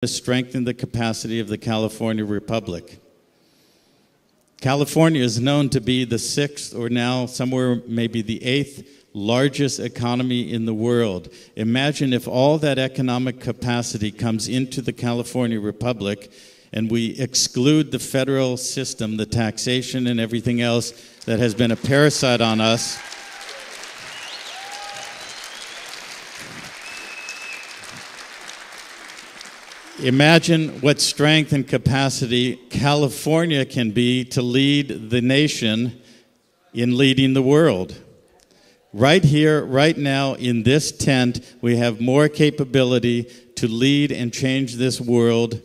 to strengthen the capacity of the California Republic. California is known to be the 6th, or now somewhere maybe the 8th, largest economy in the world. Imagine if all that economic capacity comes into the California Republic and we exclude the federal system, the taxation and everything else that has been a parasite on us. Imagine what strength and capacity California can be to lead the nation in leading the world. Right here, right now, in this tent, we have more capability to lead and change this world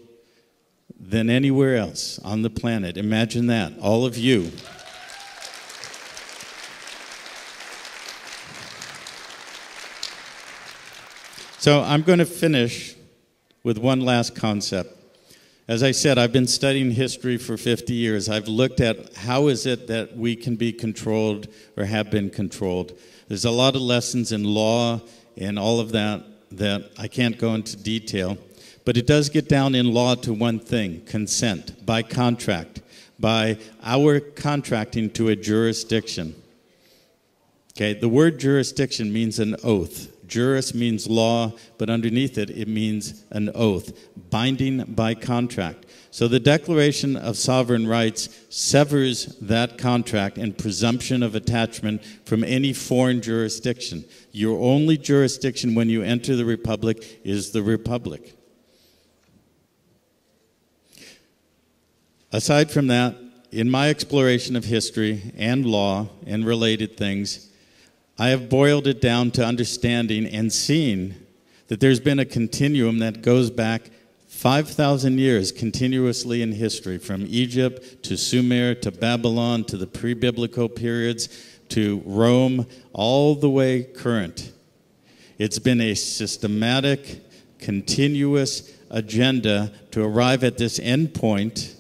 than anywhere else on the planet. Imagine that, all of you. So I'm going to finish with one last concept. As I said, I've been studying history for 50 years. I've looked at how is it that we can be controlled or have been controlled. There's a lot of lessons in law and all of that that I can't go into detail. But it does get down in law to one thing: consent, by contract, by our contracting to a jurisdiction. Okay, the word jurisdiction means an oath. Juris means law, but underneath it, it means an oath, binding by contract. So the Declaration of Sovereign Rights severs that contract and presumption of attachment from any foreign jurisdiction. Your only jurisdiction when you enter the Republic is the Republic. Aside from that, in my exploration of history and law and related things, I have boiled it down to understanding and seeing that there's been a continuum that goes back 5,000 years continuously in history, from Egypt to Sumer to Babylon to the pre-biblical periods to Rome, all the way current. It's been a systematic, continuous agenda to arrive at this end point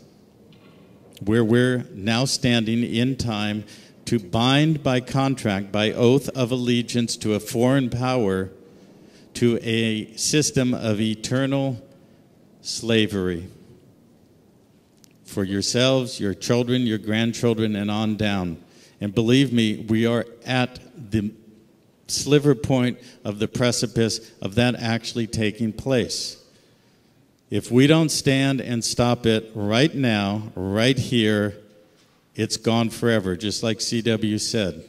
where we're now standing in time to bind by contract, by oath of allegiance to a foreign power, to a system of eternal slavery for yourselves, your children, your grandchildren, and on down. And believe me, we are at the sliver point of the precipice of that actually taking place. If we don't stand and stop it right now, right here, it's gone forever, just like C.W. said.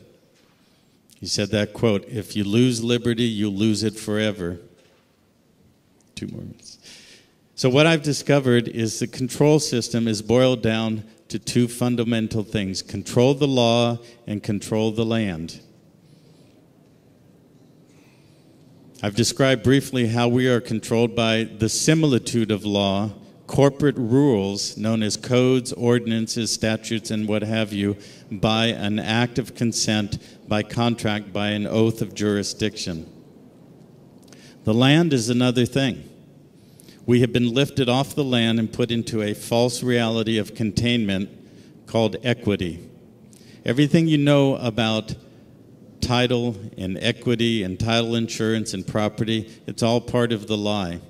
He said that quote, "If you lose liberty, you lose it forever." 2 more minutes. So what I've discovered is the control system is boiled down to 2 fundamental things: control the law and control the land. I've described briefly how we are controlled by the similitude of law, corporate rules known as codes, ordinances, statutes, and what have you, by an act of consent, by contract, by an oath of jurisdiction. The land is another thing. We have been lifted off the land and put into a false reality of containment called equity. Everything you know about title and equity and title insurance and property, it's all part of the lie.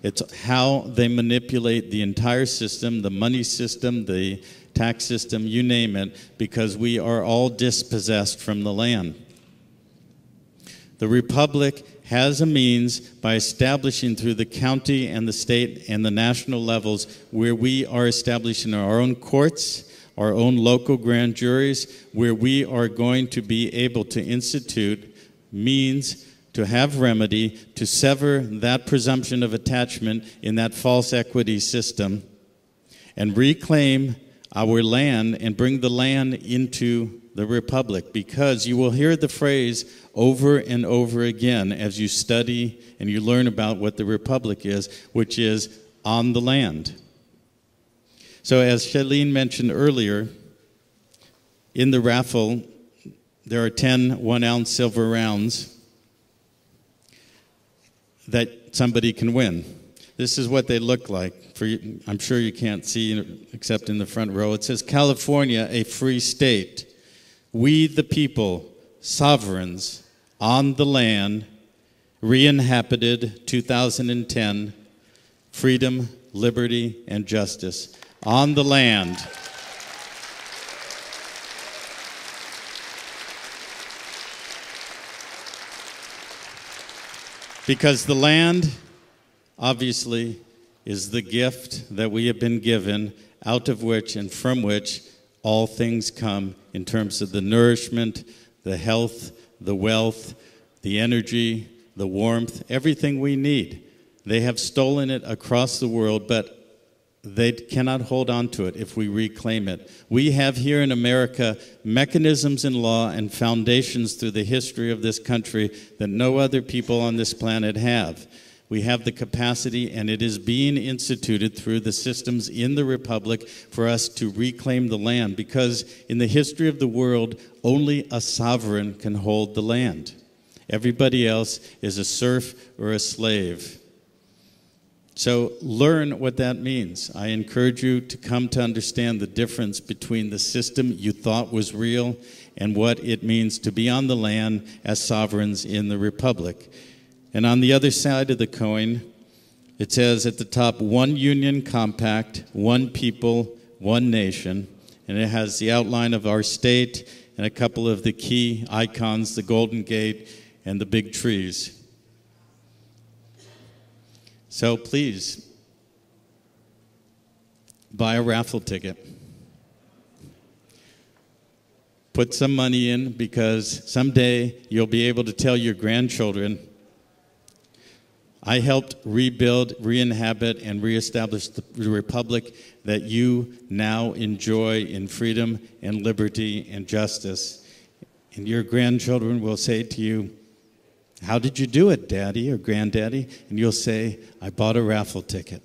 It's how they manipulate the entire system, the money system, the tax system, you name it, because we are all dispossessed from the land. The Republic has a means by establishing through the county and the state and the national levels where we are establishing our own courts, our own local grand juries, where we are going to be able to institute means to have remedy, to sever that presumption of attachment in that false equity system and reclaim our land and bring the land into the Republic. Because you will hear the phrase over and over again as you study and you learn about what the Republic is, which is on the land. So as Shailene mentioned earlier, in the raffle, there are 10 1-ounce silver rounds that somebody can win. This is what they look like. I'm sure you can't see except in the front row. It says, "California, a free state. We the people, sovereigns, on the land, re-inhabited, 2010, freedom, liberty, and justice on the land. Because the land, obviously, is the gift that we have been given, out of which and from which all things come in terms of the nourishment, the health, the wealth, the energy, the warmth, everything we need. They have stolen it across the world, but they cannot hold on to it if we reclaim it. We have here in America mechanisms in law and foundations through the history of this country that no other people on this planet have. We have the capacity, and it is being instituted through the systems in the Republic for us to reclaim the land, because in the history of the world, only a sovereign can hold the land. Everybody else is a serf or a slave. So learn what that means. I encourage you to come to understand the difference between the system you thought was real and what it means to be on the land as sovereigns in the Republic. And on the other side of the coin, it says at the top, one union compact, one people, one nation. And it has the outline of our state and a couple of the key icons, the Golden Gate and the big trees. So please, buy a raffle ticket. Put some money in, because someday you'll be able to tell your grandchildren, I helped rebuild, re-inhabit, and reestablish the republic that you now enjoy in freedom and liberty and justice. And your grandchildren will say to you, how did you do it, Daddy or Granddaddy? And you'll say, I bought a raffle ticket.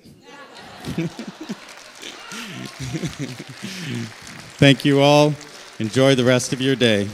Thank you all. Enjoy the rest of your day.